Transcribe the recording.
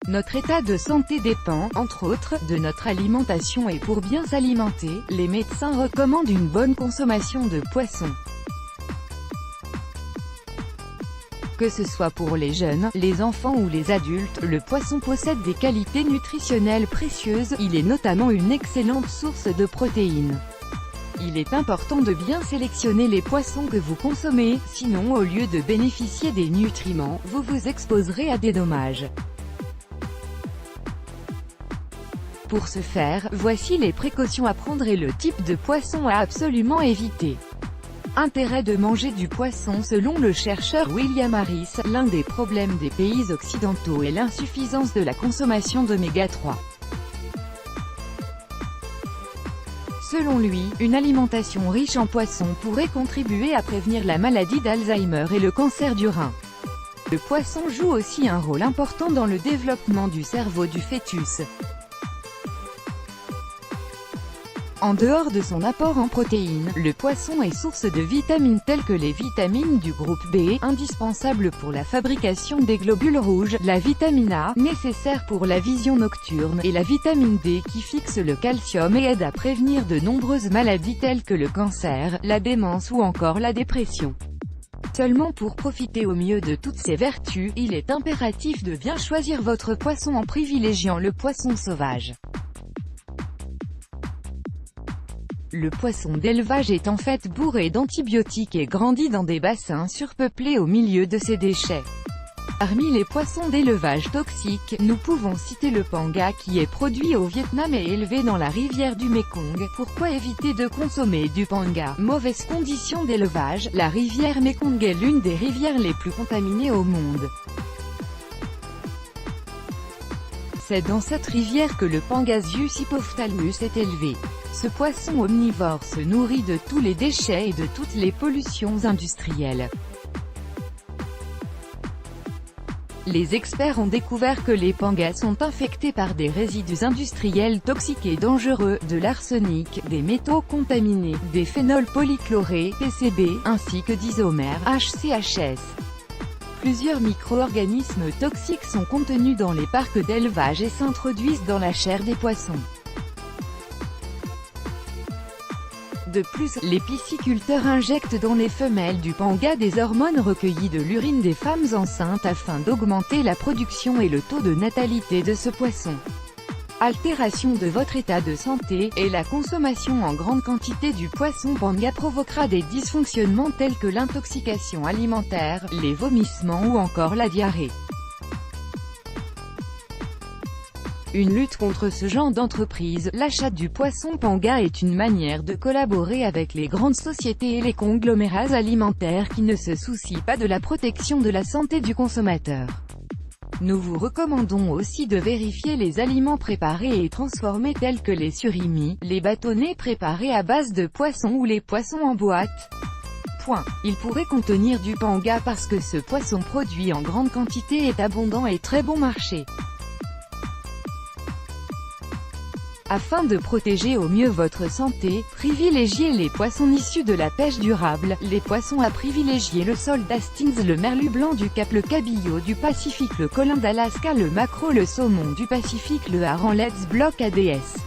Notre état de santé dépend, entre autres, de notre alimentation et pour bien s'alimenter, les médecins recommandent une bonne consommation de poisson. Que ce soit pour les jeunes, les enfants ou les adultes, le poisson possède des qualités nutritionnelles précieuses, il est notamment une excellente source de protéines. Il est important de bien sélectionner les poissons que vous consommez, sinon au lieu de bénéficier des nutriments, vous vous exposerez à des dommages. Pour ce faire, voici les précautions à prendre et le type de poisson à absolument éviter. Intérêt de manger du poisson. Selon le chercheur William Harris, l'un des problèmes des pays occidentaux est l'insuffisance de la consommation d'oméga 3. Selon lui, une alimentation riche en poisson pourrait contribuer à prévenir la maladie d'Alzheimer et le cancer du rein. Le poisson joue aussi un rôle important dans le développement du cerveau du fœtus. En dehors de son apport en protéines, le poisson est source de vitamines telles que les vitamines du groupe B, indispensables pour la fabrication des globules rouges, la vitamine A, nécessaire pour la vision nocturne, et la vitamine D qui fixe le calcium et aide à prévenir de nombreuses maladies telles que le cancer, la démence ou encore la dépression. Seulement pour profiter au mieux de toutes ces vertus, il est impératif de bien choisir votre poisson en privilégiant le poisson sauvage. Le poisson d'élevage est en fait bourré d'antibiotiques et grandit dans des bassins surpeuplés au milieu de ses déchets. Parmi les poissons d'élevage toxiques, nous pouvons citer le panga qui est produit au Vietnam et élevé dans la rivière du Mekong. Pourquoi éviter de consommer du panga? Mauvaise condition d'élevage. La rivière Mekong est l'une des rivières les plus contaminées au monde. C'est dans cette rivière que le Pangasius hypophtalmus est élevé. Ce poisson omnivore se nourrit de tous les déchets et de toutes les pollutions industrielles. Les experts ont découvert que les pangas sont infectés par des résidus industriels toxiques et dangereux, de l'arsenic, des métaux contaminés, des phénols polychlorés, PCB, ainsi que d'isomères, HCHS. Plusieurs micro-organismes toxiques sont contenus dans les parcs d'élevage et s'introduisent dans la chair des poissons. De plus, les pisciculteurs injectent dans les femelles du panga des hormones recueillies de l'urine des femmes enceintes afin d'augmenter la production et le taux de natalité de ce poisson. Altération de votre état de santé, et la consommation en grande quantité du poisson panga provoquera des dysfonctionnements tels que l'intoxication alimentaire, les vomissements ou encore la diarrhée. Une lutte contre ce genre d'entreprise. L'achat du poisson panga est une manière de collaborer avec les grandes sociétés et les conglomérats alimentaires qui ne se soucient pas de la protection de la santé du consommateur. Nous vous recommandons aussi de vérifier les aliments préparés et transformés tels que les surimi, les bâtonnets préparés à base de poisson ou les poissons en boîte. Il pourrait contenir du panga parce que ce poisson produit en grande quantité est abondant et très bon marché. Afin de protéger au mieux votre santé, privilégiez les poissons issus de la pêche durable, les poissons à privilégier le sole d'Hastings, le merlu blanc du Cap, le cabillaud du Pacifique, le colin d'Alaska, le maquereau, le saumon du Pacifique, le hareng Let's Block ADS.